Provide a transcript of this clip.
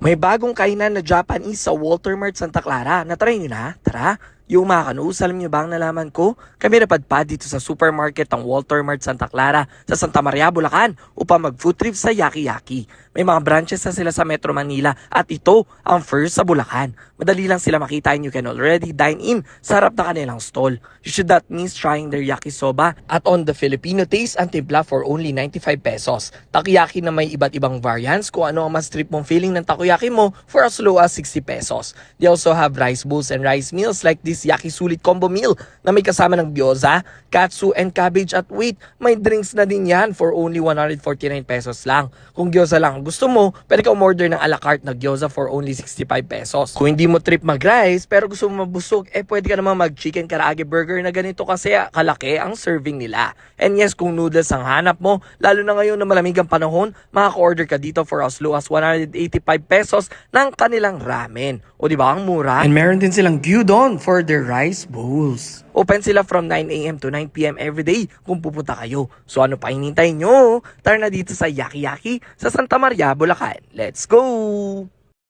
May bagong kainan na Japanese sa Walter Mart Santa Clara. Na-try nyo na? Tara! Yung mga kanuus, alam nyo ba ang nalaman ko? Kami napadpad dito sa supermarket ng Walter Mart Santa Clara sa Santa Maria, Bulacan upang mag-food trip sa Yaki Yaki. May mga branches na sila sa Metro Manila at ito ang first sa Bulacan. Madali lang sila makita and you can already dine in sa harap na kanilang stall. You should not miss trying their yakisoba at on the Filipino taste ang timpla for only 95 pesos. Takoyaki na may iba't ibang variants kung ano ang mas trip mong feeling ng takoyaki mo for as low as 60 pesos. They also have rice bowls and rice meals like this Yaki Sulit Combo Meal na may kasama ng gyoza, katsu, and cabbage at wait, may drinks na din yan for only 149 pesos lang. Kung gyoza lang gusto mo, pwede ka umorder ng a la carte na gyoza for only 65 pesos. Kung hindi mo trip mag-rice pero gusto mo mabusog, pwede ka naman mag-chicken karaage burger na ganito kasi kalaki ang serving nila. And yes, kung noodles ang hanap mo, lalo na ngayon na malamig ang panahon, makaka-order ka dito for as low as 185 pesos ng kanilang ramen. O diba ang mura? And meron din silang gyudon for their rice bowls. Open sila from 9 a.m. to 9 p.m. everyday kung pupunta kayo. So ano pa hinintay nyo? Tara na dito sa Yaki Yaki sa Santa Maria, Bulacan. Let's go!